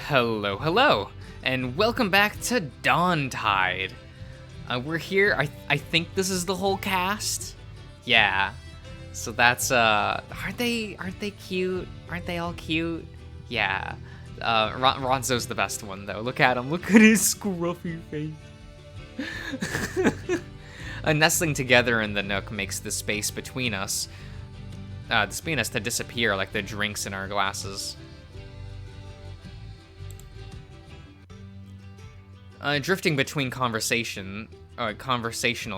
Hello, hello, and welcome back to Dawntide. We're here. I think this is the whole cast. Yeah. So that's aren't they cute? Aren't they all cute? Yeah. Ronzo's the best one though. Look at him. Look at his scruffy face. Nestling together in the nook makes the space between us to disappear like the drinks in our glasses. Drifting between conversational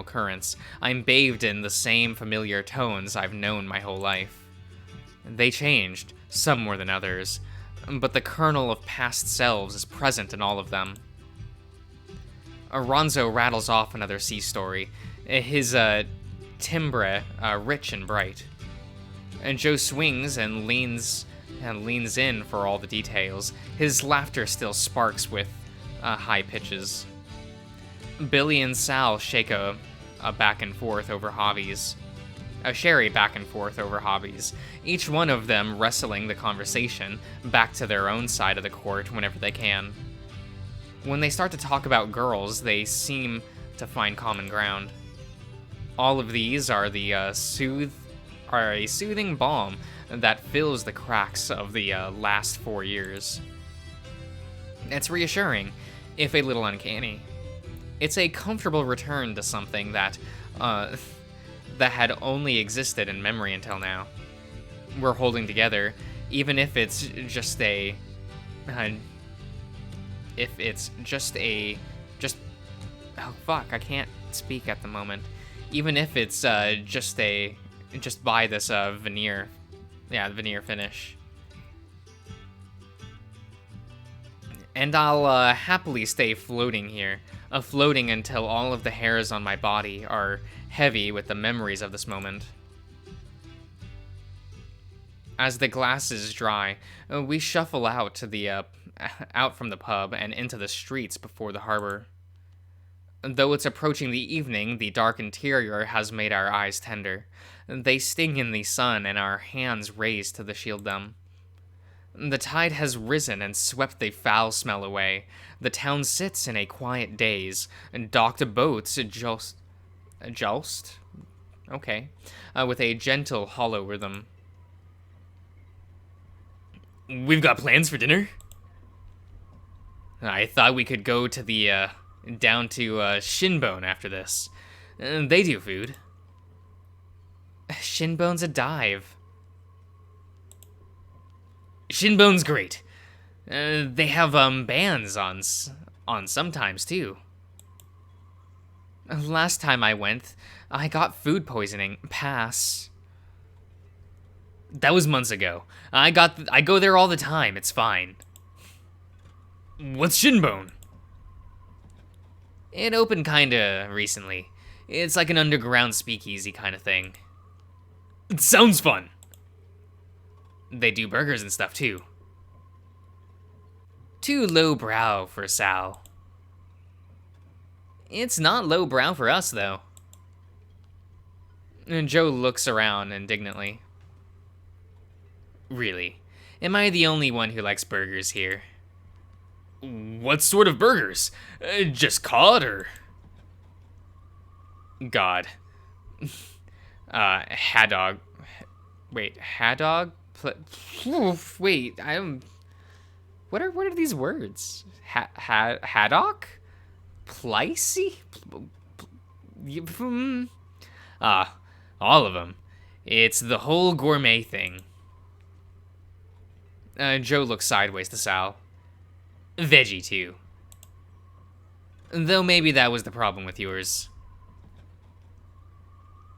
currents, I'm bathed in the same familiar tones I've known my whole life. They changed, some more than others, but the kernel of past selves is present in all of them. Ronzo rattles off another sea story, his timbre rich and bright. And Joe swings and leans in for all the details. His laughter still sparks with high pitches. Billy and Sal shake a back and forth over hobbies. A sherry back and forth over hobbies, each one of them wrestling the conversation back to their own side of the court whenever they can. When they start to talk about girls, they seem to find common ground. All of these are a soothing balm that fills the cracks of the last 4 years. It's reassuring, if a little uncanny. It's a comfortable return to something that had only existed in memory until now. We're holding together, even if it's just oh fuck, I can't speak at the moment. Even if it's just by this veneer finish. And I'll happily stay floating here, floating until all of the hairs on my body are heavy with the memories of this moment. As the glasses dry, we shuffle out from the pub and into the streets before the harbor. Though it's approaching the evening, the dark interior has made our eyes tender. They sting in the sun and our hands raised to shield them. The tide has risen and swept the foul smell away. The town sits in a quiet daze, and docked boats joust? Okay. With a gentle, hollow rhythm. We've got plans for dinner? I thought we could go to down to Shinbone after this. They do food. Shinbone's a dive. Shinbone's great. They have bands on sometimes too. Last time I went, I got food poisoning. Pass. That was months ago. I go there all the time. It's fine. What's Shinbone? It opened kinda recently. It's like an underground speakeasy kind of thing. It sounds fun. They do burgers and stuff too. Too lowbrow for Sal. It's not lowbrow for us, though. And Joe looks around indignantly. Really? Am I the only one who likes burgers here? What sort of burgers? Just cod or? God. Haddock. Wait, haddock? Wait, What are these words? Haddock? Plicey? All of them. It's the whole gourmet thing. Joe looks sideways to Sal. Veggie, too. Though maybe that was the problem with yours.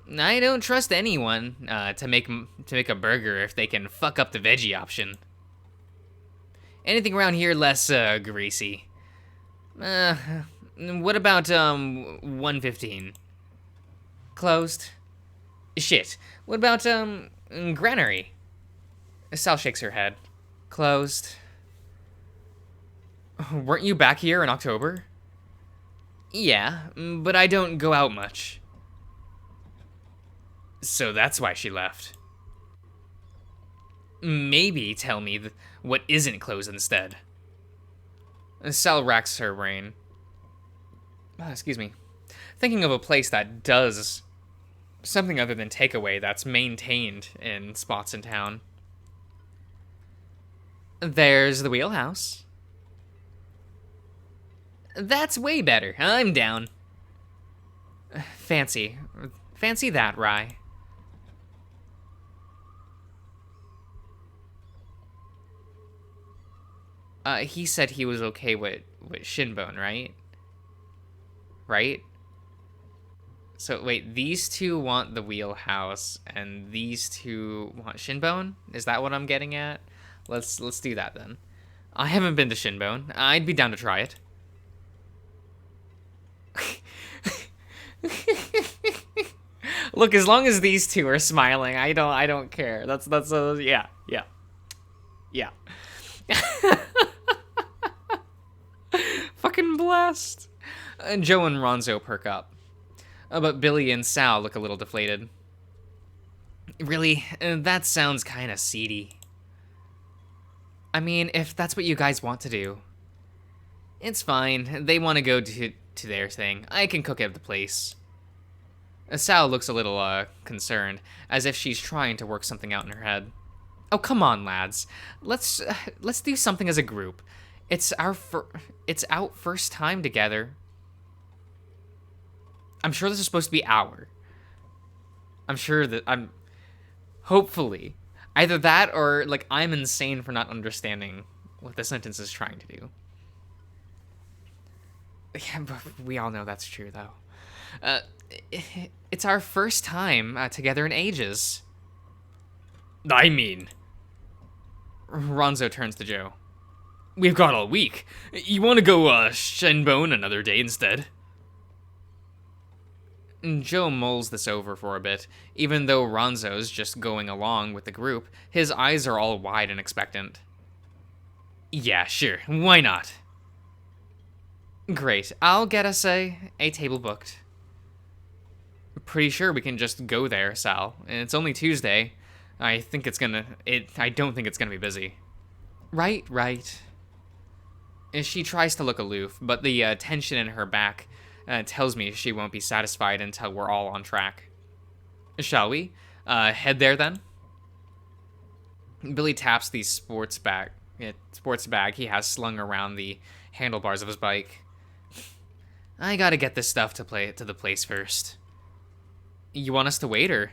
I don't trust anyone to make a burger if they can fuck up the veggie option. Anything around here less greasy. What about 115? Closed. Shit. What about Granary? Sal shakes her head. Closed. Weren't you back here in October? Yeah, but I don't go out much. So that's why she left. Maybe tell me what isn't closed instead. Sal racks her brain. Excuse me. Thinking of a place that does something other than takeaway that's maintained in spots in town. There's the wheelhouse. That's way better. I'm down. Fancy. Fancy that, Rye. He said he was okay with Shinbone, right? Right? So, wait, these two want the wheelhouse, and these two want Shinbone? Is that what I'm getting at? Let's do that, then. I haven't been to Shinbone. I'd be down to try it. Look, as long as these two are smiling, I don't care. That's yeah. Yeah. Fucking blessed. Joe and Ronzo perk up. But Billy and Sal look a little deflated. Really? That sounds kind of seedy. I mean, if that's what you guys want to do. It's fine. They want to go to their thing. I can cook at the place. Sal looks a little, concerned, as if she's trying to work something out in her head. Oh, come on, lads. Let's do something as a group. It's our first time together. I'm sure this is supposed to be our. Hopefully. Either that or, like, I'm insane for not understanding what the sentence is trying to do. Yeah, but we all know that's true, though. It's our first time together in ages. I mean... Ronzo turns to Joe. We've got all week. You want to go, Shenbone another day instead? Joe mulls this over for a bit. Even though Ronzo's just going along with the group, his eyes are all wide and expectant. Yeah, sure. Why not? Great. I'll get us a table booked. Pretty sure we can just go there, Sal. It's only Tuesday. I don't think it's gonna be busy. Right. She tries to look aloof, but the tension in her back tells me she won't be satisfied until we're all on track. Shall we? Head there, then? Billy taps the sports bag he has slung around the handlebars of his bike. I gotta get this stuff to the place first. You want us to wait, or?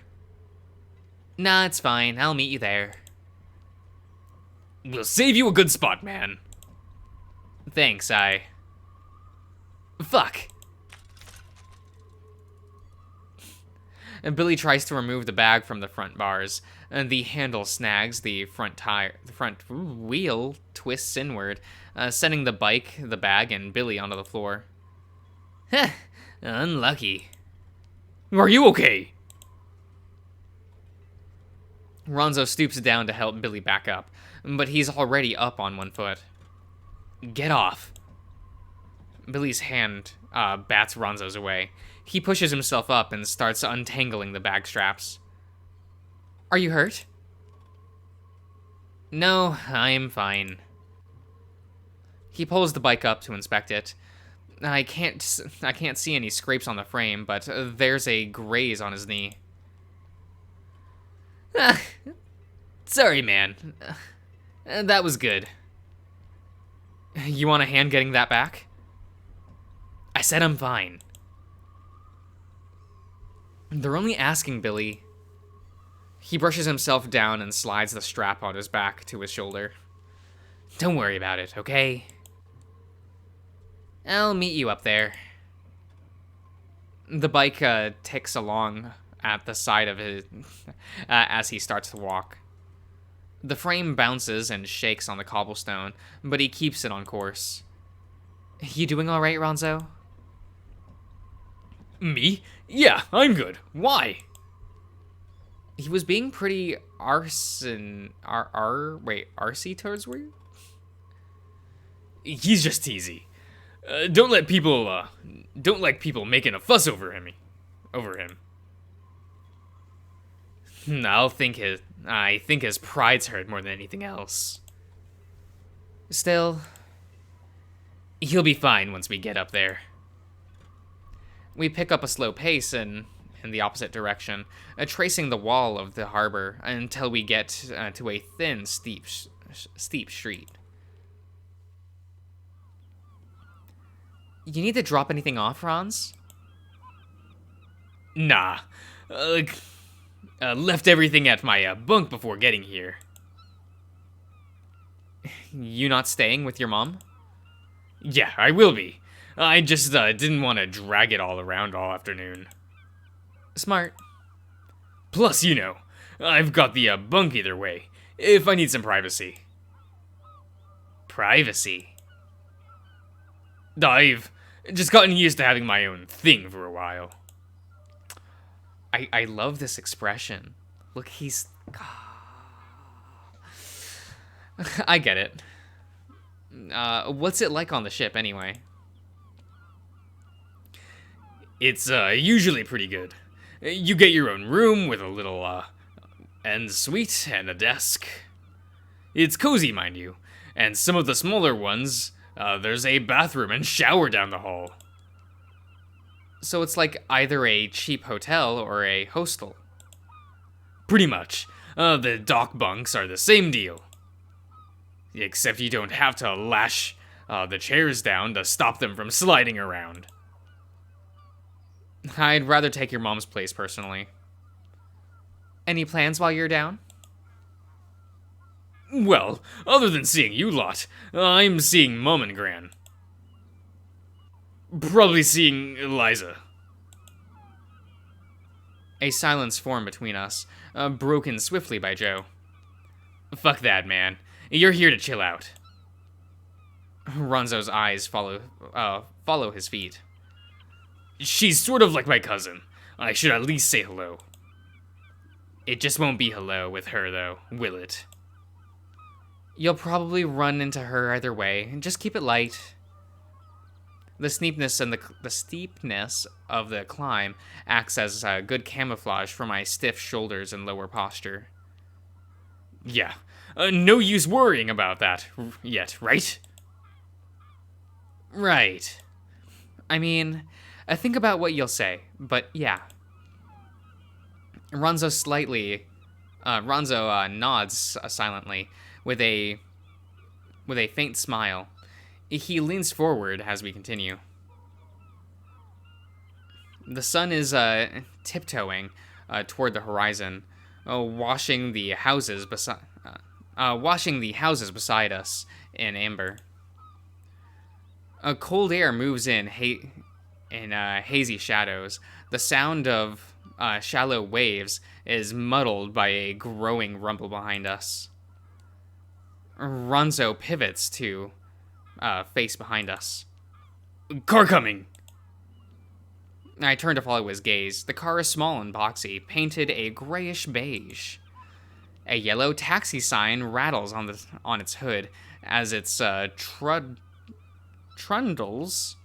Nah, it's fine. I'll meet you there. We'll save you a good spot, man. Thanks, Fuck. And Billy tries to remove the bag from the front bars, and the handle snags the front wheel twists inward, sending the bike, the bag, and Billy onto the floor. Heh, unlucky. Are you okay? Ronzo stoops down to help Billy back up, but he's already up on one foot. Get off. Billy's hand bats Ronzo's away. He pushes himself up and starts untangling the bag straps. Are you hurt? No, I'm fine. He pulls the bike up to inspect it. I can't see any scrapes on the frame, but there's a graze on his knee. Sorry, man. That was good. You want a hand getting that back? I said I'm fine. They're only asking Billy. He brushes himself down and slides the strap on his back to his shoulder. Don't worry about it, okay? I'll meet you up there. The bike ticks along at the side of his as he starts to walk. The frame bounces and shakes on the cobblestone, but he keeps it on course. You doing all right, Ronzo? Me? Yeah, I'm good. Why? He was being pretty arsey towards you? He's just teasy. Don't like people making a fuss over him. I think his pride's hurt more than anything else. Still, He'll be fine once we get up there. We pick up a slow pace in the opposite direction, tracing the wall of the harbor until we get to a thin, steep street. You need to drop anything off, Franz? Nah. Left everything at my bunk before getting here. You not staying with your mom? Yeah, I will be. I just didn't want to drag it all around all afternoon. Smart. Plus, you know, I've got the bunk either way, if I need some privacy. Privacy? I've just gotten used to having my own thing for a while. I love this expression. Look, he's... I get it. What's it like on the ship, anyway? It's usually pretty good. You get your own room with a little en suite and a desk. It's cozy, mind you. And some of the smaller ones, there's a bathroom and shower down the hall. So it's like either a cheap hotel or a hostel. Pretty much. The dock bunks are the same deal. Except you don't have to lash the chairs down to stop them from sliding around. I'd rather take your mom's place, personally. Any plans while you're down? Well, other than seeing you lot, I'm seeing Mom and Gran. Probably seeing Eliza. A silence formed between us, broken swiftly by Joe. Fuck that, man. You're here to chill out. Ronzo's eyes follow his feet. She's sort of like my cousin. I should at least say hello. It just won't be hello with her, though, will it? You'll probably run into her either way. Just keep it light. The steepness of the climb acts as good camouflage for my stiff shoulders and lower posture. Yeah, no use worrying about that yet, right? Right. I mean, think about what you'll say, but yeah. Ronzo nods silently with a faint smile. He leans forward as we continue. The sun is tiptoeing toward the horizon, washing the houses beside us in amber. A cold air moves in hazy shadows. The sound of shallow waves is muddled by a growing rumble behind us. Ronzo pivots to face behind us. Car coming! I turn to follow his gaze. The car is small and boxy, painted a grayish beige. A yellow taxi sign rattles on its hood as it trundles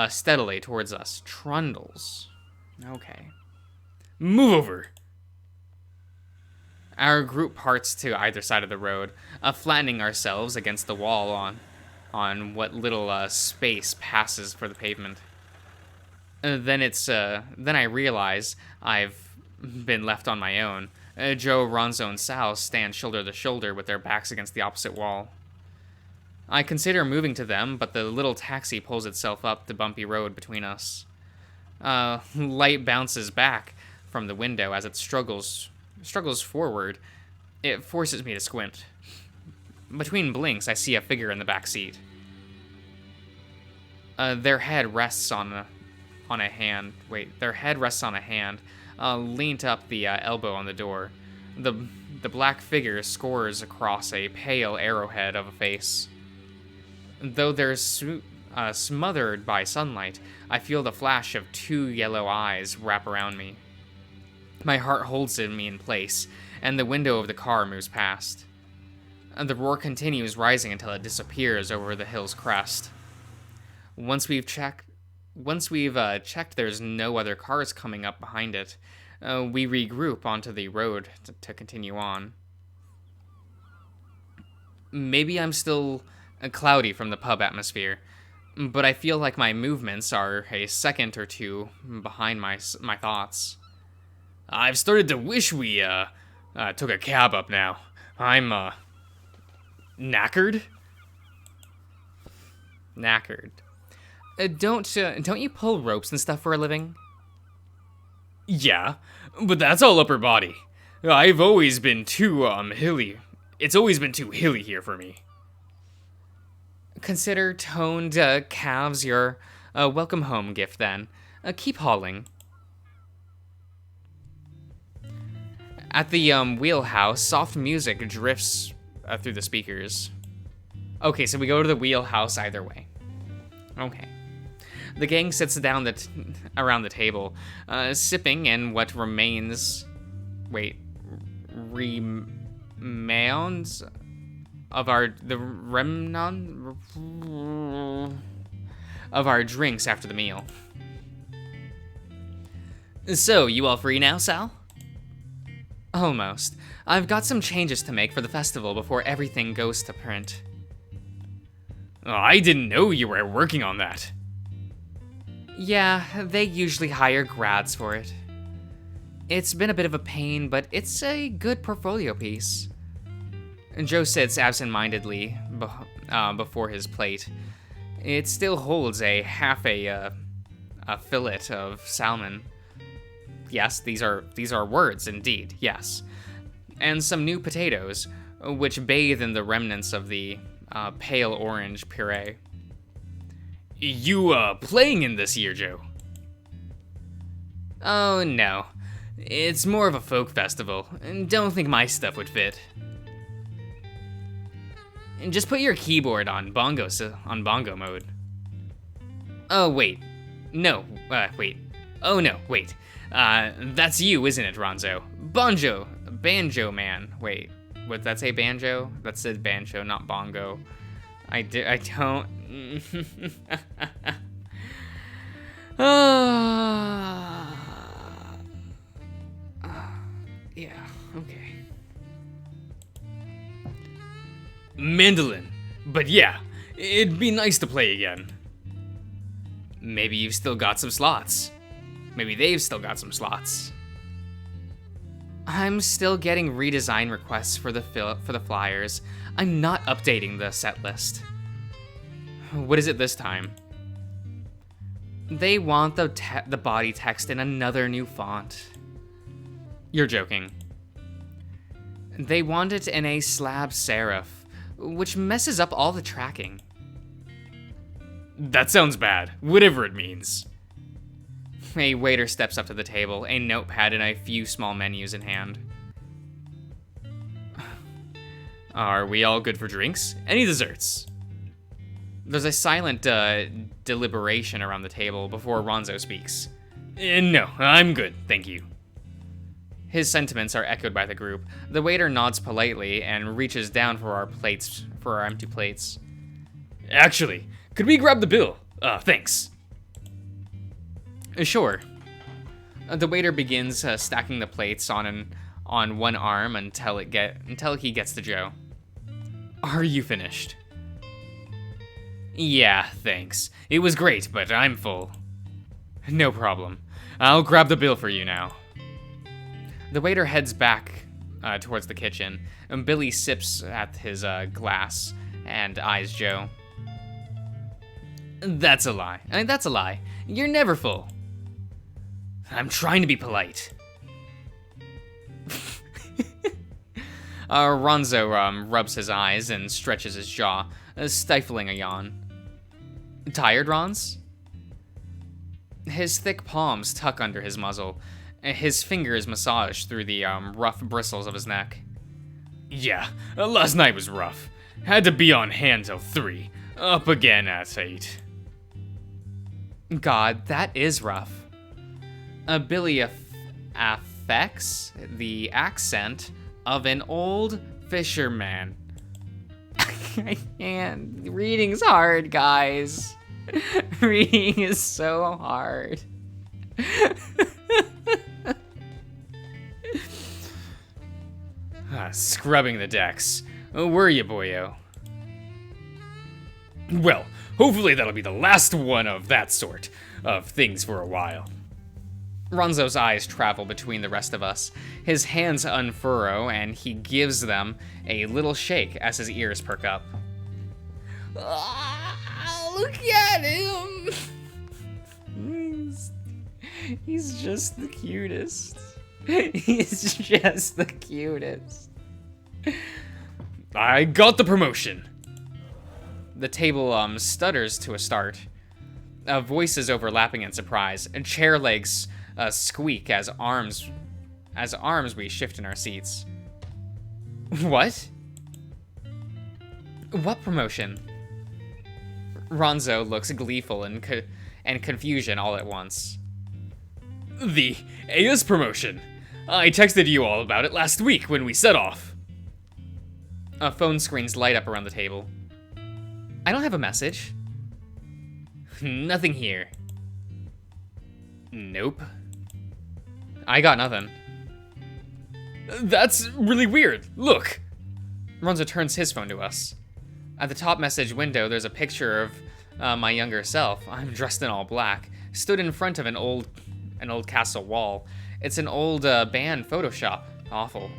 steadily towards us. Trundles. Okay. Move over! Our group parts to either side of the road, flattening ourselves against the wall on what little space passes for the pavement. Then I realize I've been left on my own. Joe, Ronzo, and Sal stand shoulder to shoulder with their backs against the opposite wall. I consider moving to them, but the little taxi pulls itself up the bumpy road between us. Light bounces back from the window as it struggles forward. It forces me to squint. Between blinks, I see a figure in the back seat. Their head rests on a hand. Their head rests on a hand, leant up the elbow on the door. The black figure scores across a pale arrowhead of a face. Though they're smothered by sunlight, I feel the flash of two yellow eyes wrap around me. My heart holds me in place, and the window of the car moves past. The roar continues rising until it disappears over the hill's crest. Once we've checked there's no other cars coming up behind it, we regroup onto the road to continue on. Maybe I'm still cloudy from the pub atmosphere, but I feel like my movements are a second or two behind my thoughts. I've started to wish we took a cab up now. I'm knackered. Knackered. Don't you pull ropes and stuff for a living? Yeah, but that's all upper body. I've always been too hilly. It's always been too hilly here for me. Consider toned calves your welcome home gift then. Keep hauling. At the wheelhouse, soft music drifts through the speakers. Okay, so we go to the wheelhouse either way. Okay. The gang sits down around the table, sipping in what remains... remains of the remnant of our drinks after the meal. So, you all free now, Sal? Almost. I've got some changes to make for the festival before everything goes to print. Oh, I didn't know you were working on that. Yeah, they usually hire grads for it. It's been a bit of a pain, but it's a good portfolio piece. Joe sits absent-mindedly before his plate. It still holds half a fillet of salmon. Yes, these are words indeed. Yes, and some new potatoes, which bathe in the remnants of the pale orange puree. You playing in this year, Joe? Oh no, it's more of a folk festival. Don't think my stuff would fit. And just put your keyboard on bongo mode. Oh wait, no, wait. Oh no, wait. That's you, isn't it, Ronzo? Banjo man. Wait, what did that say? Banjo? That said banjo, not bongo. I don't. Yeah, okay. Mandolin. But yeah, it'd be nice to play again. Maybe you've still got some slots. Maybe they've still got some slots. I'm still getting redesign requests for the flyers. I'm not updating the set list. What is it this time? They want the body text in another new font. You're joking. They want it in a slab serif, which messes up all the tracking. That sounds bad, whatever it means. A waiter steps up to the table, a notepad and a few small menus in hand. Are we all good for drinks? Any desserts? There's a silent deliberation around the table before Ronzo speaks. No, I'm good, thank you. His sentiments are echoed by the group. The waiter nods politely and reaches down for our empty plates. Actually, could we grab the bill? Thanks. Sure. The waiter begins stacking the plates on one arm until he gets to Joe. Are you finished? Yeah, thanks. It was great, but I'm full. No problem. I'll grab the bill for you now. The waiter heads back towards the kitchen, and Billy sips at his glass and eyes Joe. That's a lie. That's a lie. You're never full. I'm trying to be polite. Ronzo rubs his eyes and stretches his jaw, stifling a yawn. Tired, Rons? His thick palms tuck under his muzzle. His fingers massage through the rough bristles of his neck. Yeah, last night was rough. Had to be on hand till 3. Up again at 8. God, that is rough. Billy affects the accent of an old fisherman. I can't. Reading's hard, guys. Reading is so hard. Scrubbing the decks. Were you, boyo? Well, hopefully that'll be the last one of that sort of things for a while. Ronzo's eyes travel between the rest of us. His hands unfurrow, and he gives them a little shake as his ears perk up. Look at him! He's just the cutest. He's just the cutest. I got the promotion. The table stutters to a start. Voices overlapping in surprise, and chair legs squeak as arms we shift in our seats. What? What promotion? Ronzo looks gleeful and confusion all at once. The Aya's promotion. I texted you all about it last week when we set off. Phone screens light up around the table. I don't have a message. Nothing here. Nope. I got nothing. That's really weird. Look. Ronzo turns his phone to us. At the top message window, there's a picture of my younger self. I'm dressed in all black, stood in front of an old castle wall. It's an old band Photoshop. Awful.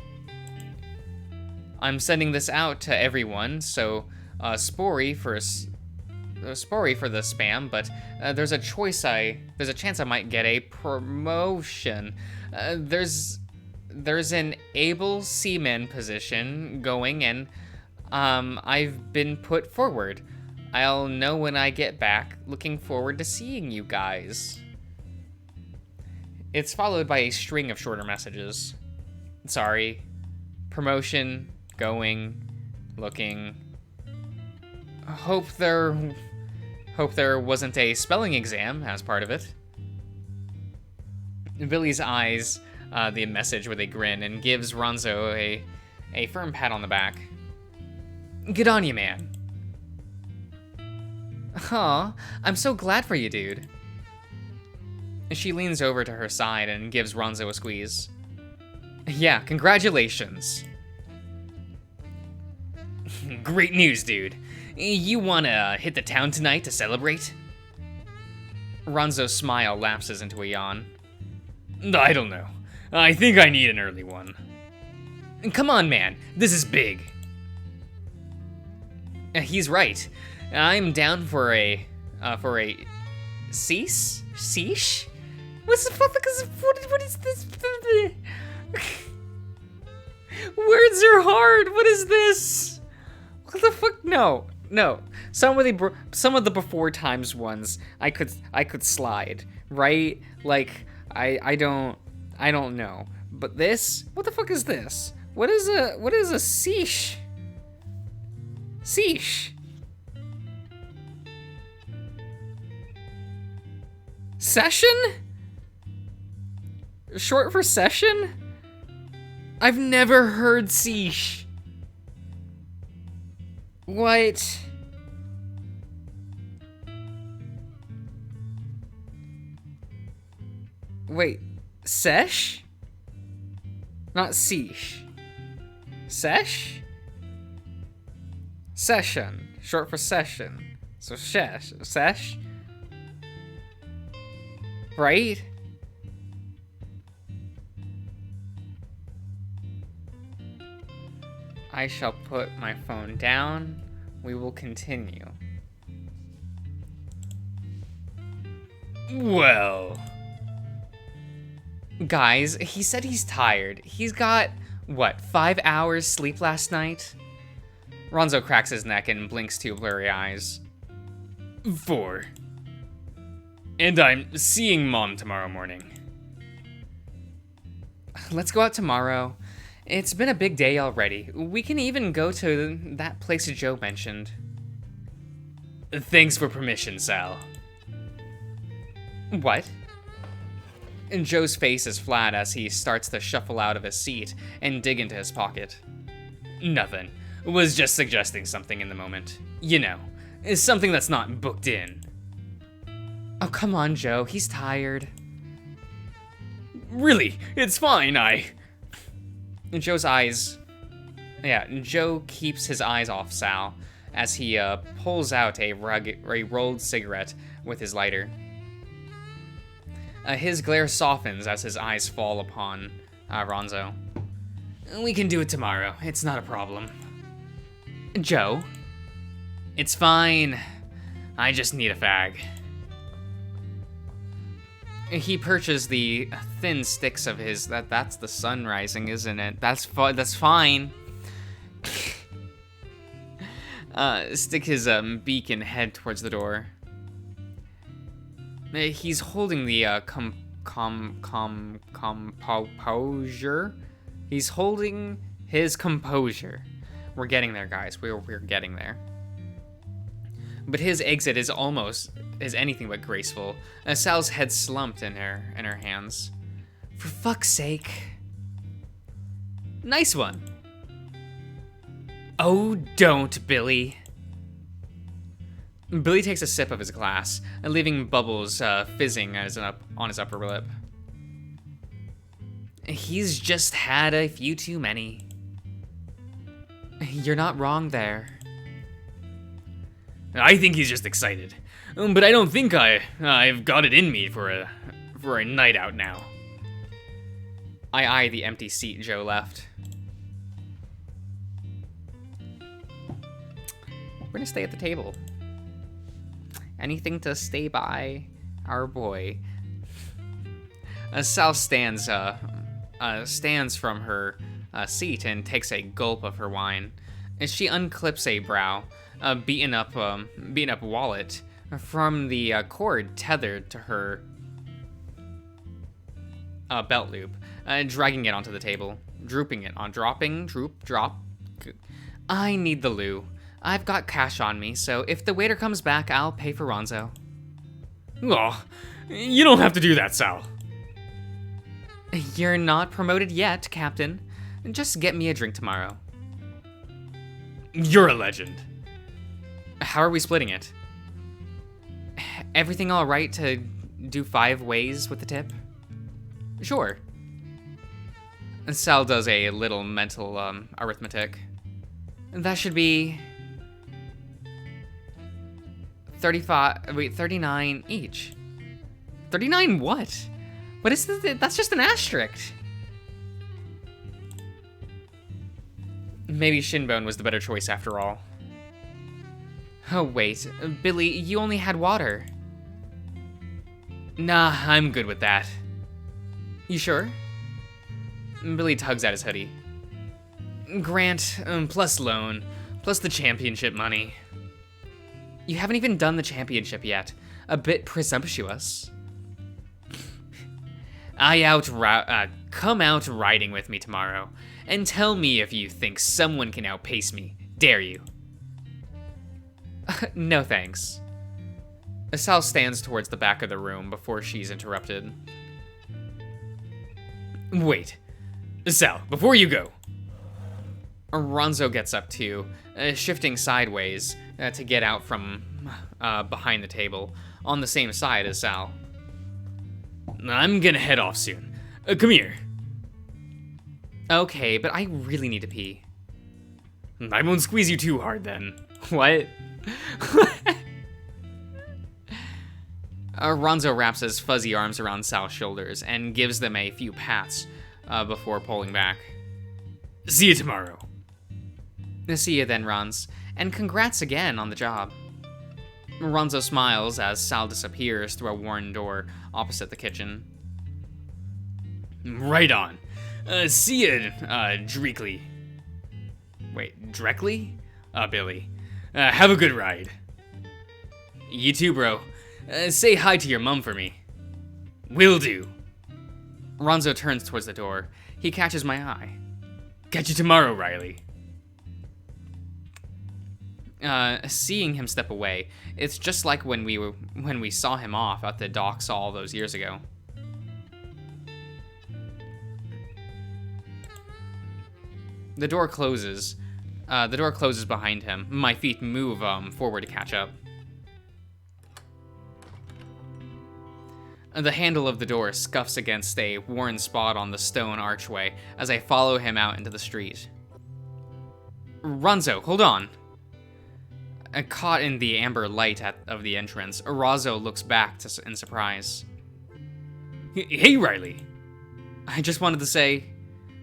I'm sending this out to everyone, so spory for the spam, but there's a chance I might get a promotion. There's an able seaman position going, and I've been put forward. I'll know when I get back. Looking forward to seeing you guys. It's followed by a string of shorter messages. Sorry. Promotion. Going. Looking. Hope there wasn't a spelling exam as part of it. Billy's eyes the message with a grin and gives Ronzo a firm pat on the back. Good on you, man. Aw, I'm so glad for you, dude. She leans over to her side and gives Ronzo a squeeze. Yeah, congratulations. Great news, dude. You wanna hit the town tonight to celebrate? Ronzo's smile lapses into a yawn. I don't know. I think I need an early one. Come on, man. This is big. He's right. I'm down for a cease? Cease? What is this? Words are hard. What is this? What the fuck? No. Some of the before times ones I could slide, right? Like I don't know. But this? What the fuck is this? What is a cease? Cease. Session? Short for session? I've never heard cease. What? Wait, sesh? Not cease. Sesh? Session. Short for session. So sesh? Right? I shall put my phone down. We will continue. Well... Guys, he said he's tired. He's got, what, 5 hours sleep last night? Ronzo cracks his neck and blinks two blurry eyes. 4. And I'm seeing Mom tomorrow morning. Let's go out tomorrow. It's been a big day already. We can even go to that place Joe mentioned. Thanks for permission, Sal. What? And Joe's face is flat as he starts to shuffle out of his seat and dig into his pocket. Nothing. Was just suggesting something in the moment. You know, something that's not booked in. Oh, come on, Joe. He's tired. Really, it's fine, And Joe's eyes... Yeah, Joe keeps his eyes off Sal as he pulls out a rolled cigarette with his lighter. His glare softens as his eyes fall upon Ronzo. We can do it tomorrow. It's not a problem. Joe? It's fine. I just need a fag. He perches the thin sticks of his... That's the sun rising, isn't it? That's fine. Stick his beak and head towards the door. He's holding the composure. He's holding his composure. We're getting there, guys. We're getting there. But his exit is anything but graceful. Sal's head slumped in her hands. For fuck's sake. Nice one. Oh, don't, Billy. Billy takes a sip of his glass, leaving bubbles fizzing on his upper lip. He's just had a few too many. You're not wrong there. I think he's just excited, but I don't think I've got it in me for a night out now. I eye the empty seat Joe left. We're gonna stay at the table. Anything to stay by our boy. Sal stands from her seat and takes a gulp of her wine. As she unclips a brow, beaten up wallet from the cord tethered to her belt loop, dragging it onto the table, droop. I need the loo. I've got cash on me, so if the waiter comes back, I'll pay for Ronzo. Oh, you don't have to do that, Sal. You're not promoted yet, Captain. Just get me a drink tomorrow. You're a legend. How are we splitting it? Everything all right to do 5 ways with the tip? Sure. Sal does a little mental arithmetic. That should be 39 each. 39 what? What is this? That's just an asterisk. Maybe Shinbone was the better choice after all. Oh wait, Billy, you only had water. Nah, I'm good with that. You sure? Billy tugs at his hoodie. Grant, plus loan, plus the championship money. You haven't even done the championship yet. A bit presumptuous. Come out riding with me tomorrow, and tell me if you think someone can outpace me. Dare you? No thanks. Sal stands towards the back of the room before she's interrupted. Wait. Sal, before you go. Ronzo gets up too, shifting sideways to get out from behind the table, on the same side as Sal. I'm gonna head off soon. Come here. Okay, but I really need to pee. I won't squeeze you too hard then. What? Ronzo wraps his fuzzy arms around Sal's shoulders and gives them a few pats before pulling back. See you tomorrow. See you then, Ronz, and congrats again on the job. Ronzo smiles as Sal disappears through a worn door opposite the kitchen. Right on. See ya, Dreekly. Wait, Dreckley? Billy. Have a good ride. You too, bro. Say hi to your mom for me. Will do. Ronzo turns towards the door. He catches my eye. Catch you tomorrow, Riley. Seeing him step away, it's just like when we saw him off at the docks all those years ago. The door closes. The door closes behind him. My feet move forward to catch up. The handle of the door scuffs against a worn spot on the stone archway as I follow him out into the street. Ronzo, hold on. Caught in the amber light of the entrance, Arazo looks back in surprise. Hey, Riley. I just wanted to say...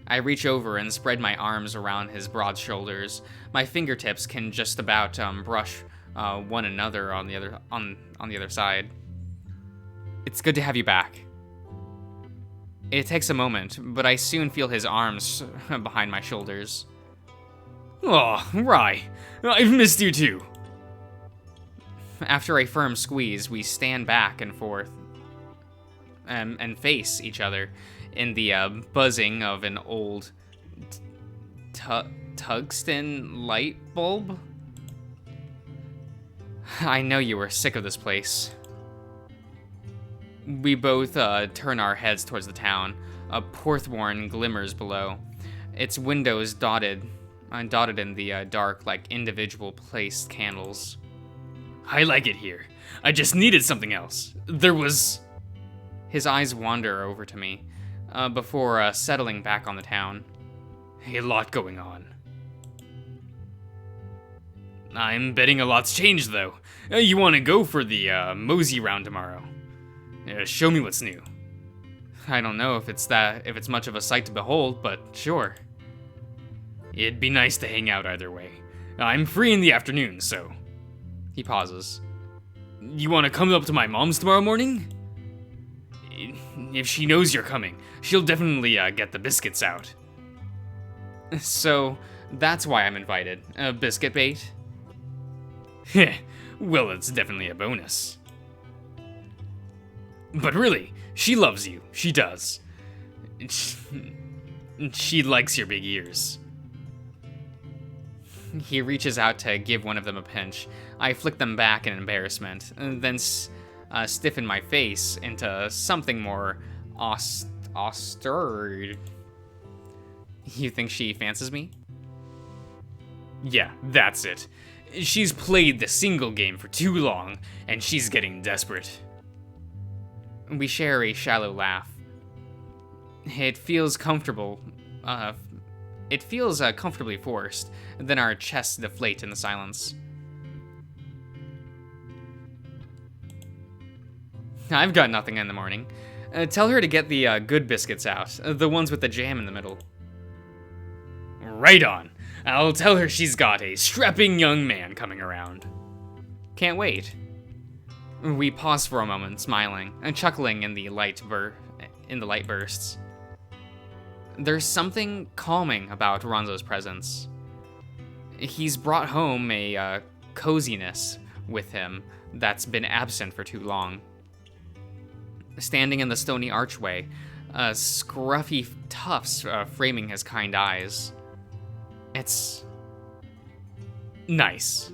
I reach over and spread my arms around his broad shoulders. My fingertips can just about brush one another on the other side. It's good to have you back. It takes a moment, but I soon feel his arms behind my shoulders. Oh, Rye, I've missed you too. After a firm squeeze, we stand back and forth and face each other in the buzzing of an old tungsten light bulb. I know you were sick of this place. We both turn our heads towards the town. A Porthworn glimmers below, its windows dotted in the dark like individual placed candles. I like it here. I just needed something else. His eyes wander over to me, before settling back on the town. A lot going on. I'm betting a lot's changed, though. You want to go for the mosey round tomorrow? Show me what's new. I don't know if it's much of a sight to behold, but sure. It'd be nice to hang out either way. I'm free in the afternoon, so... He pauses. You want to come up to my mom's tomorrow morning? If she knows you're coming, she'll definitely get the biscuits out. So, that's why I'm invited. Biscuit bait? Well, it's definitely a bonus. But really, she loves you. She does. She likes your big ears. He reaches out to give one of them a pinch. I flick them back in embarrassment, and then stiffen my face into something more austere. You think she fancies me? Yeah, that's it. She's played the single game for too long, and she's getting desperate. We share a shallow laugh. It feels comfortable. It feels comfortably forced. Then our chests deflate in the silence. I've got nothing in the morning. Tell her to get the good biscuits out, the ones with the jam in the middle. Right on. I'll tell her she's got a strapping young man coming around. Can't wait. We pause for a moment, smiling and chuckling in the light bursts. There's something calming about Ronzo's presence. He's brought home a coziness with him that's been absent for too long. Standing in the stony archway, scruffy tufts framing his kind eyes. It's nice.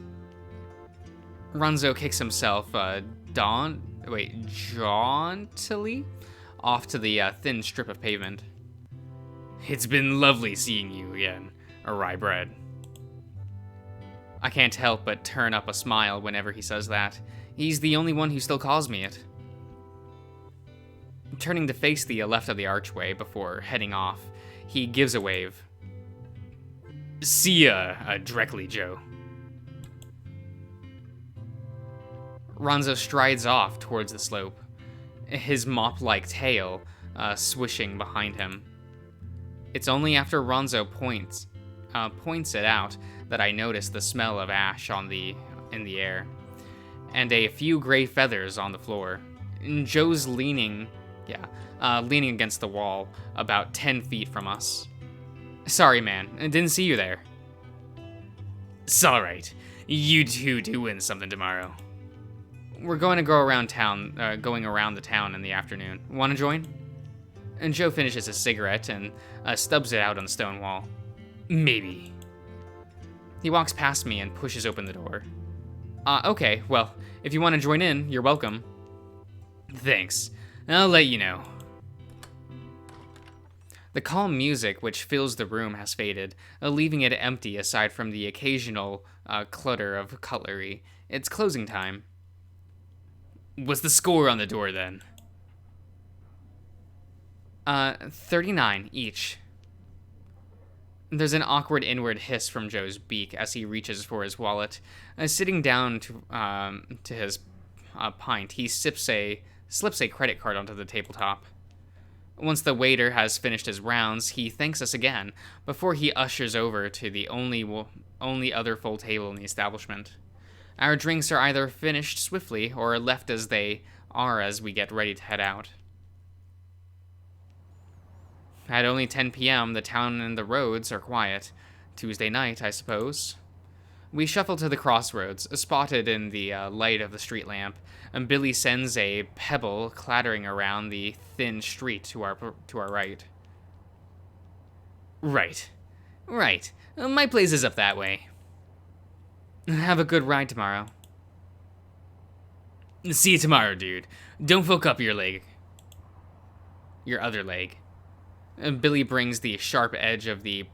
Ronzo kicks himself jauntily off to the thin strip of pavement. It's been lovely seeing you again, Rye Bread. I can't help but turn up a smile whenever he says that. He's the only one who still calls me it. Turning to face the left of the archway before heading off, he gives a wave. See ya, directly, Joe. Ronzo strides off towards the slope, his mop-like tail swishing behind him. It's only after Ronzo points it out that I notice the smell of ash in the air, and a few gray feathers on the floor. Joe's leaning against the wall, about 10 feet from us. Sorry, man, I didn't see you there. It's alright. You two do win something tomorrow. We're going to go around the town in the afternoon. Want to join? And Joe finishes his cigarette and stubs it out on the stone wall. Maybe. He walks past me and pushes open the door. Okay, well, if you want to join in, you're welcome. Thanks. I'll let you know. The calm music which fills the room has faded, leaving it empty aside from the occasional clutter of cutlery. It's closing time. What's the score on the door, then? 39 each. There's an awkward inward hiss from Joe's beak as he reaches for his wallet. Sitting down to his pint, he slips a credit card onto the tabletop. Once the waiter has finished his rounds, he thanks us again before he ushers over to the only other full table in the establishment. Our drinks are either finished swiftly or left as they are as we get ready to head out. At only 10 p.m., the town and the roads are quiet. Tuesday night, I suppose. We shuffle to the crossroads, spotted in the light of the street lamp, and Billy sends a pebble clattering around the thin street to our right. Right. My place is up that way. Have a good ride tomorrow. See you tomorrow, dude. Don't fuck up your leg. Your other leg. Billy brings the sharp edge of the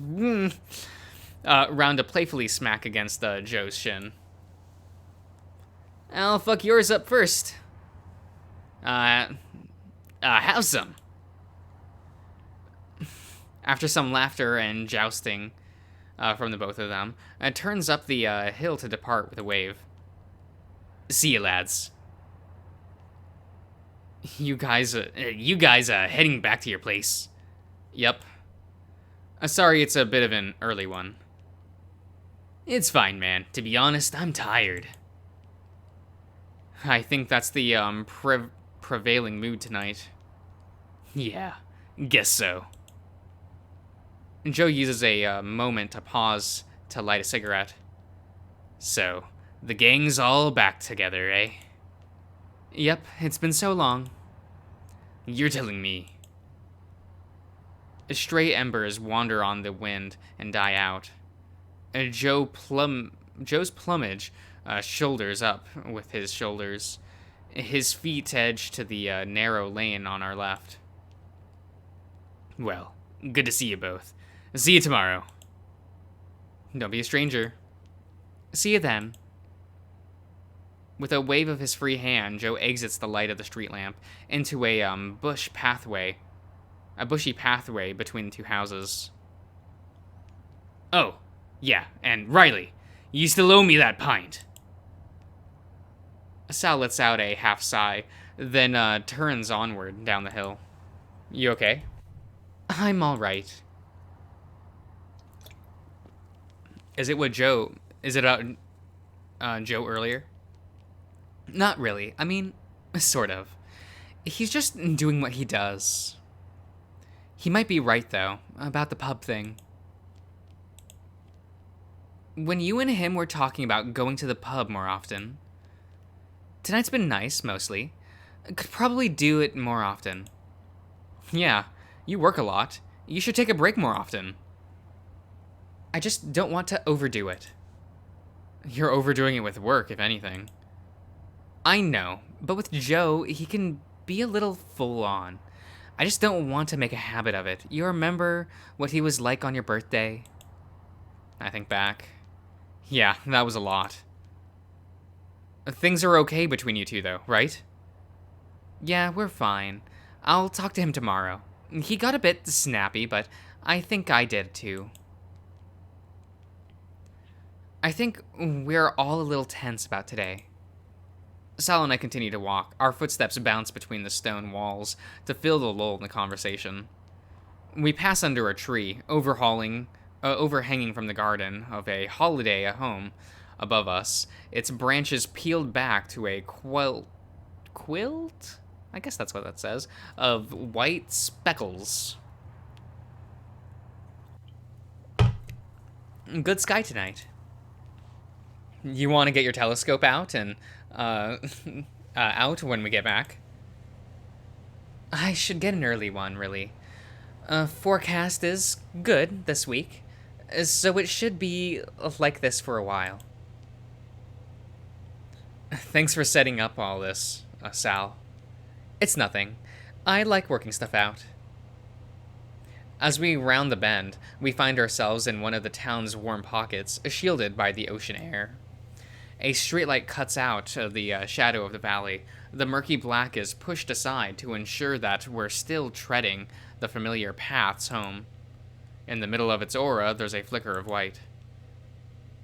round to playfully smack against Joe's shin. I'll fuck yours up first. Have some. After some laughter and jousting from the both of them, turns up the hill to depart with a wave. See you, lads. You guys heading back to your place? Yep. Sorry, it's a bit of an early one. It's fine, man. To be honest, I'm tired. I think that's the prevailing mood tonight. Yeah, guess so. Joe uses a moment to pause to light a cigarette. So, the gang's all back together, eh? Yep, it's been so long. You're telling me. Stray embers wander on the wind and die out. Joe's plumage shoulders up with his shoulders, his feet edge to the narrow lane on our left. Well, good to see you both. See you tomorrow. Don't be a stranger. See you then. With a wave of his free hand, Joe exits the light of the street lamp into a bushy pathway between the two houses. Oh, yeah, and Riley, you still owe me that pint. Sal lets out a half sigh, then turns onward down the hill. You okay? I'm all right. Is it Joe earlier? Not really. I mean, sort of. He's just doing what he does. He might be right, though, about the pub thing. When you and him were talking about going to the pub more often. Tonight's been nice, mostly. Could probably do it more often. Yeah, you work a lot. You should take a break more often. I just don't want to overdo it. You're overdoing it with work, if anything. I know, but with Joe, he can be a little full on. I just don't want to make a habit of it. You remember what he was like on your birthday? I think back. Yeah, that was a lot. Things are okay between you two, though, right? Yeah, we're fine. I'll talk to him tomorrow. He got a bit snappy, but I think I did too. I think we're all a little tense about today. Sal and I continue to walk. Our footsteps bounce between the stone walls to fill the lull in the conversation. We pass under a tree, overhanging from the garden of a holiday home above us, its branches peeled back to a quilt? I guess that's what that says, of white speckles. Good sky tonight. You want to get your telescope out and out when we get back? I should get an early one, really. Forecast is good this week, so it should be like this for a while. Thanks for setting up all this, Sal. It's nothing. I like working stuff out. As we round the bend, we find ourselves in one of the town's warm pockets, shielded by the ocean air. A straight light cuts out the shadow of the valley. The murky black is pushed aside to ensure that we're still treading the familiar paths home. In the middle of its aura, there's a flicker of white.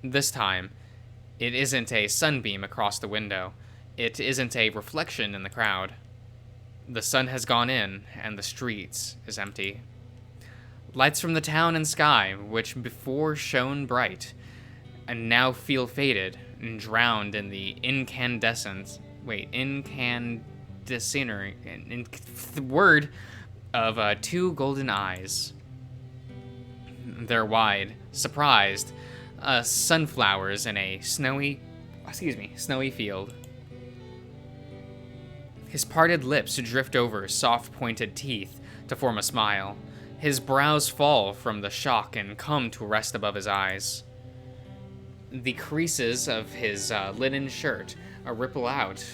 This time, it isn't a sunbeam across the window. It isn't a reflection in the crowd. The sun has gone in, and the streets is empty. Lights from the town and sky, which before shone bright, and now feel faded and drowned in the word of two golden eyes. They're wide, surprised, sunflowers in a snowy field. His parted lips drift over soft pointed teeth to form a smile. His brows fall from the shock and come to rest above his eyes. The creases of his linen shirt ripple out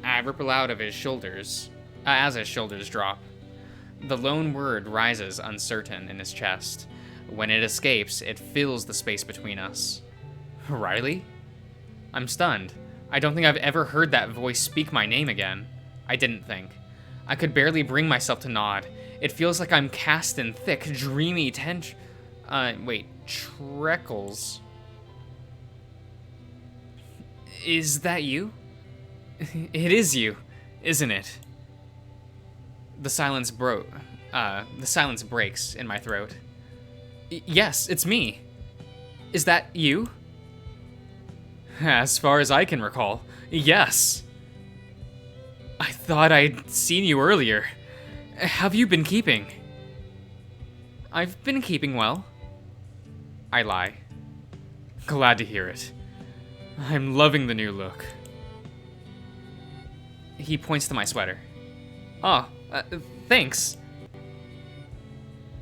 of his shoulders as his shoulders drop. The lone word rises uncertain in his chest. When it escapes, it fills the space between us. Riley? I'm stunned. I don't think I've ever heard that voice speak my name again. I didn't think. I could barely bring myself to nod. It feels like I'm cast in thick, dreamy treacles. Is that you? It is you, isn't it? The silence breaks in my throat. Yes, it's me. Is that you? As far as I can recall, yes. I thought I'd seen you earlier. Have you been keeping? I've been keeping well. I lie. Glad to hear it. I'm loving the new look. He points to my sweater. Oh, thanks.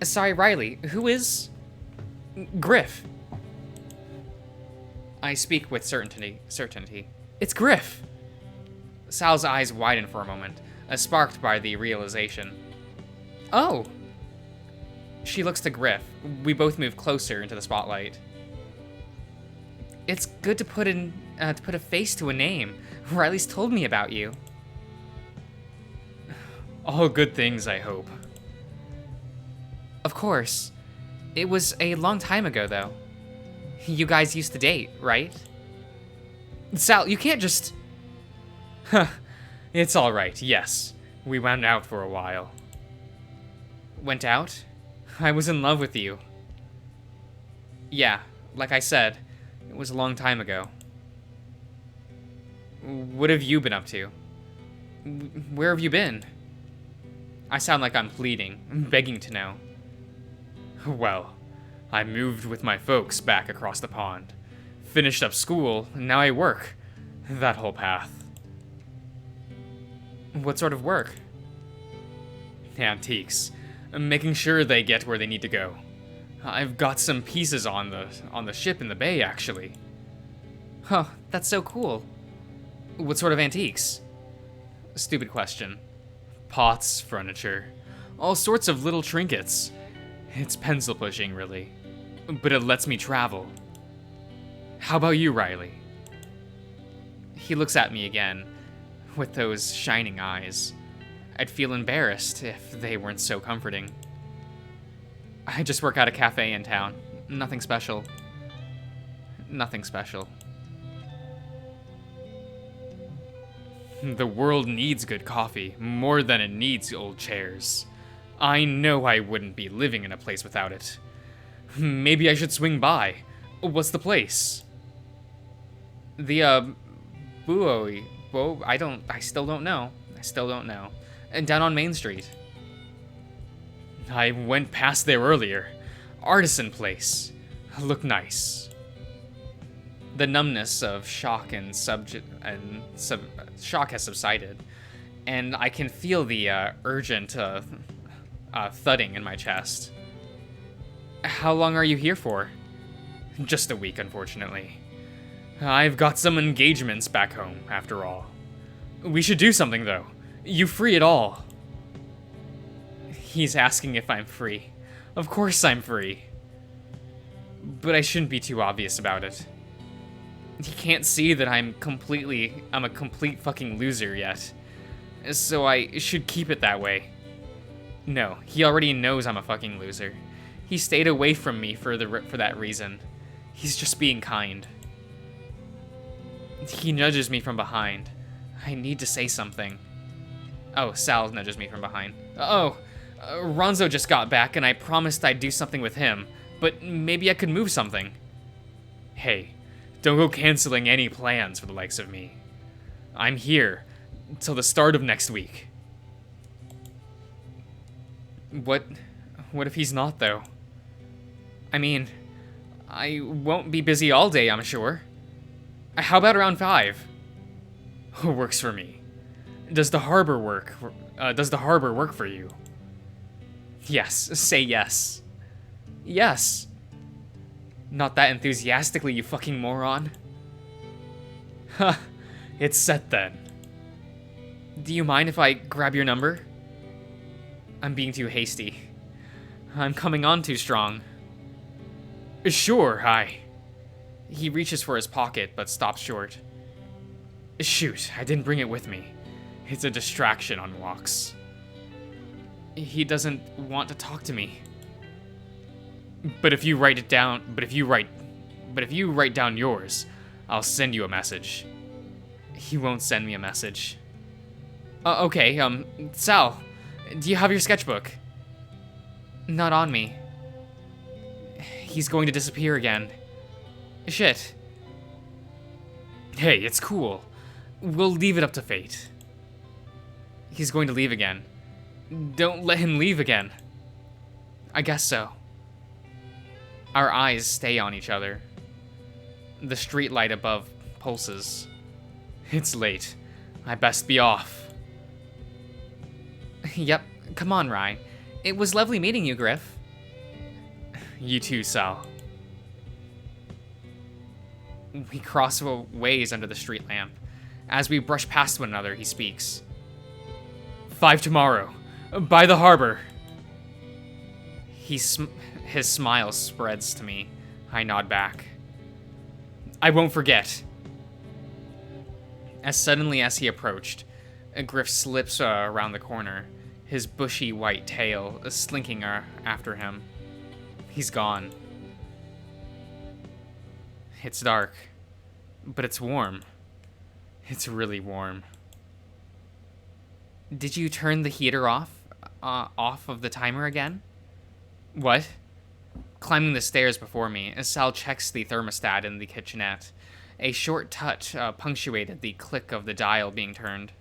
Sorry, Riley, who is... Griff? I speak with certainty. It's Griff! Sal's eyes widen for a moment, sparked by the realization. Oh! She looks to Griff. We both move closer into the spotlight. It's good to put a face to a name. Riley's told me about you. All good things, I hope. Of course. It was a long time ago, though. You guys used to date, right? Sal, you can't just... Huh. It's alright, yes. We went out for a while. Went out? I was in love with you. Yeah, like I said, it was a long time ago. What have you been up to? Where have you been? I sound like I'm pleading, begging to know. Well, I moved with my folks back across the pond. Finished up school, and now I work. That whole path. What sort of work? Antiques. Making sure they get where they need to go. I've got some pieces on the ship in the bay, actually. Huh, that's so cool. What sort of antiques? Stupid question. Pots, furniture, all sorts of little trinkets. It's pencil pushing, really. But it lets me travel. How about you, Riley? He looks at me again, with those shining eyes. I'd feel embarrassed if they weren't so comforting. I just work at a cafe in town. Nothing special. Nothing special. The world needs good coffee more than it needs old chairs. I know I wouldn't be living in a place without it. Maybe I should swing by. What's the place? The, I still don't know. And down on Main Street. I went past there earlier. Artisan place. Look nice. The numbness of shock shock has subsided, and I can feel the urgent thudding in my chest. How long are you here for? Just a week, unfortunately. I've got some engagements back home, after all. We should do something, though. You free at all? He's asking if I'm free. Of course I'm free. But I shouldn't be too obvious about it. He can't see that I'm a complete fucking loser yet. So I should keep it that way. No, he already knows I'm a fucking loser. He stayed away from me for that reason. He's just being kind. He nudges me from behind. I need to say something. Oh, Sal nudges me from behind. Ronzo just got back and I promised I'd do something with him, but maybe I could move something. Hey, don't go canceling any plans for the likes of me. I'm here till the start of next week. What if he's not, though? I mean, I won't be busy all day, I'm sure. How about around 5? Works for me. Does the harbor work for you? Yes, say yes. Yes. Not that enthusiastically, you fucking moron. Huh, it's set then. Do you mind if I grab your number? I'm being too hasty. I'm coming on too strong. Sure, hi. He reaches for his pocket, but stops short. Shoot, I didn't bring it with me. It's a distraction on walks. He doesn't want to talk to me. But if you write down yours, I'll send you a message. He won't send me a message. Okay, Sal, do you have your sketchbook? Not on me. He's going to disappear again. Shit. Hey, it's cool. We'll leave it up to fate. He's going to leave again. Don't let him leave again. I guess so. Our eyes stay on each other. The streetlight above pulses. It's late. I best be off. Yep, come on, Rye. It was lovely meeting you, Griff. You too, Sal. We cross ways under the street lamp. As we brush past one another, he speaks. 5 tomorrow. By the harbor. His smile spreads to me. I nod back. I won't forget. As suddenly as he approached, Griff slips around the corner, his bushy white tail slinking after him. He's gone. It's dark, but it's warm. It's really warm. Did you turn the heater off of the timer again? What? Climbing the stairs before me, Sal checks the thermostat in the kitchenette. A short touch punctuated the click of the dial being turned.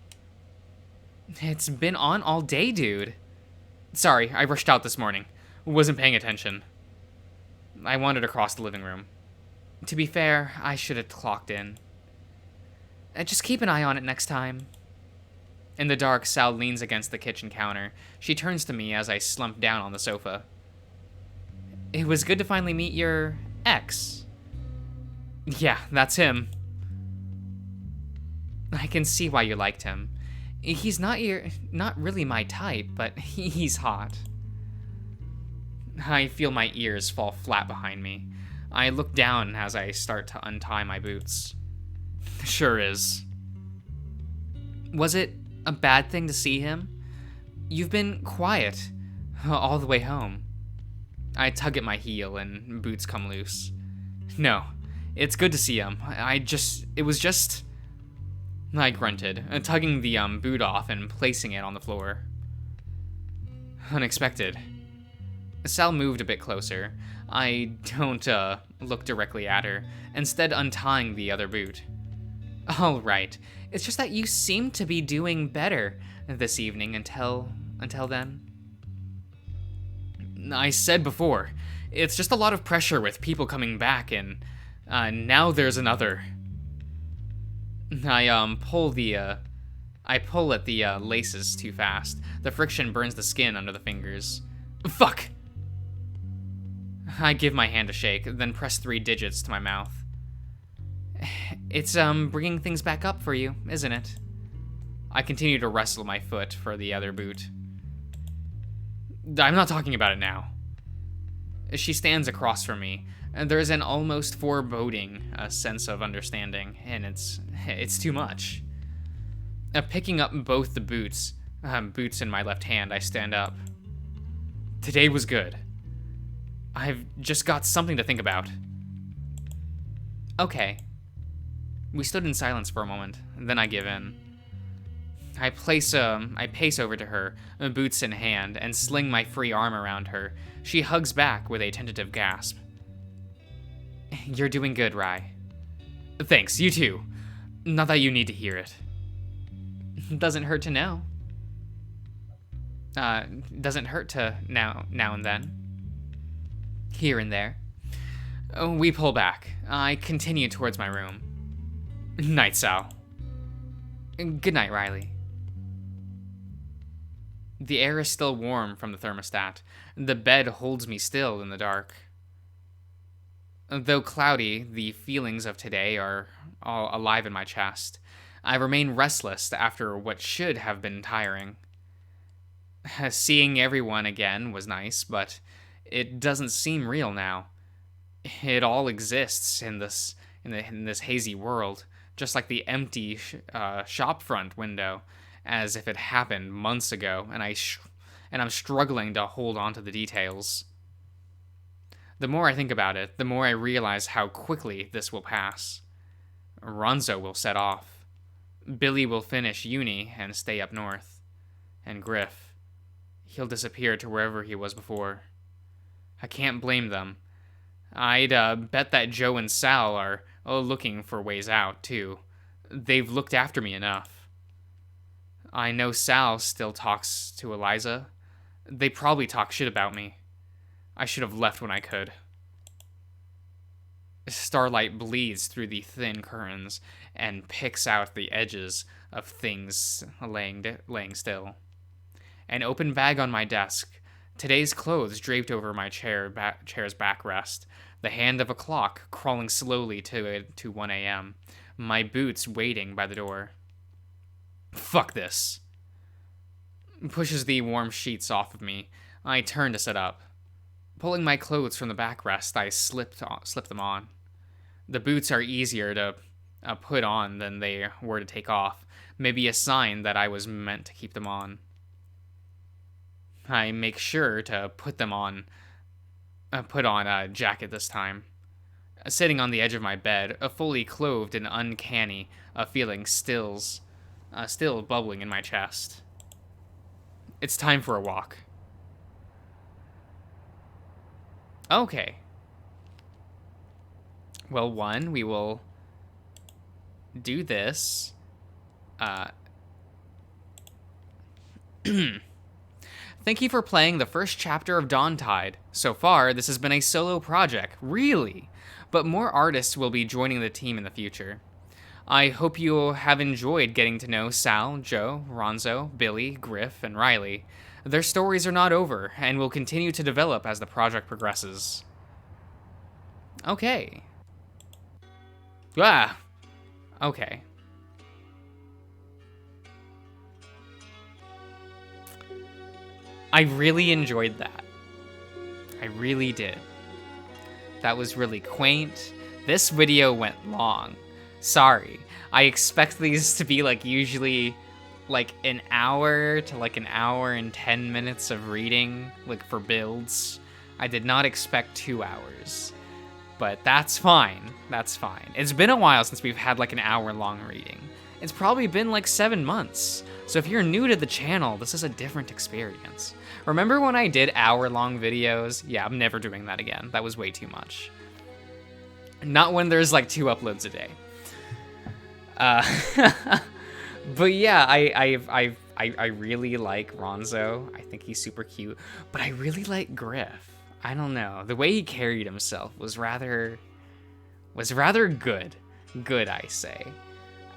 It's been on all day, dude. Sorry, I rushed out this morning. Wasn't paying attention. I wandered across the living room. To be fair, I should have clocked in. Just keep an eye on it next time. In the dark, Sal leans against the kitchen counter. She turns to me as I slump down on the sofa. It was good to finally meet your ex. Yeah, that's him. I can see why you liked him. He's not really my type, but he's hot. I feel my ears fall flat behind me. I look down as I start to untie my boots. Sure is. Was it a bad thing to see him? You've been quiet all the way home. I tug at my heel and boots come loose. No, it's good to see him. I grunted, tugging the boot off and placing it on the floor. Unexpected. Sal moved a bit closer. I don't look directly at her, instead untying the other boot. All right. It's just that you seem to be doing better this evening until then. I said before, it's just a lot of pressure with people coming back, and now there's another. I pull at the laces too fast. The friction burns the skin under the fingers. Fuck! I give my hand a shake, then press 3 digits to my mouth. It's bringing things back up for you, isn't it? I continue to wrestle my foot for the other boot. I'm not talking about it now. She stands across from me, And there's an almost foreboding sense of understanding, and it's too much. Picking up both the boots in my left hand, I stand up. Today was good. I've just got something to think about. Okay. We stood in silence for a moment, and then I give in. I pace over to her, boots in hand, and sling my free arm around her. She hugs back with a tentative gasp. You're doing good, Rai. Thanks, you too. Not that you need to hear it. Doesn't hurt to know. Doesn't hurt to now and then. Here and there. We pull back. I continue towards my room. Night, Sal. Good night, Riley. The air is still warm from the thermostat. The bed holds me still in the dark. Though cloudy, the feelings of today are all alive in my chest. I remain restless after what should have been tiring. Seeing everyone again was nice, but it doesn't seem real now. It all exists in this hazy world, just like the empty shopfront window, as if it happened months ago, and I'm struggling to hold on to the details. The more I think about it, the more I realize how quickly this will pass. Ronzo will set off. Billy will finish uni and stay up north. And Griff, he'll disappear to wherever he was before. I can't blame them. I'd bet that Joe and Sal are looking for ways out, too. They've looked after me enough. I know Sal still talks to Eliza. They probably talk shit about me. I should have left when I could. Starlight bleeds through the thin curtains and picks out the edges of things laying still. An open bag on my desk. Today's clothes draped over my chair's backrest. The hand of a clock crawling slowly to 1 a.m. My boots waiting by the door. Fuck this. Pushes the warm sheets off of me. I turn to sit up. Pulling my clothes from the backrest, I slip them on. The boots are easier to put on than they were to take off. Maybe a sign that I was meant to keep them on. I make sure to put on a jacket this time. Sitting on the edge of my bed, fully clothed and uncanny, a feeling still bubbling in my chest. It's time for a walk. Okay. Well, we will do this. Thank you for playing the first chapter of Dawntide. So far, this has been a solo project, really, but more artists will be joining the team in the future. I hope you have enjoyed getting to know Sal, Joe, Ronzo, Billy, Griff, and Riley. Their stories are not over, and will continue to develop as the project progresses. Okay. Okay. I really enjoyed that. I really did. That was really quaint. This video went long. Sorry. I expect these to be usually an hour to an hour and 10 minutes of reading, for builds. I did not expect 2 hours. But that's fine. That's fine. It's been a while since we've had an hour-long reading. It's probably been 7 months. So if you're new to the channel, this is a different experience. Remember when I did hour-long videos? Yeah, I'm never doing that again. That was way too much. Not when there's 2 uploads a day. But yeah, I really like Ronzo. I think he's super cute. But I really like Griff. I don't know. The way he carried himself was rather good. Good, I say.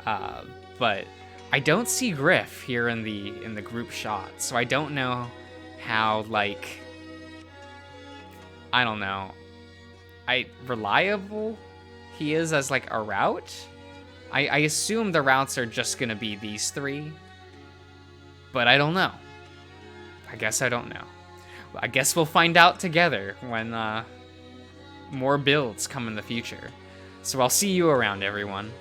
But I don't see Griff here in the group shot, so I don't know how I don't know. Reliable he is as a route. I assume the routes are just gonna be these 3, but I don't know. I guess I don't know. I guess we'll find out together when more builds come in the future. So I'll see you around, everyone.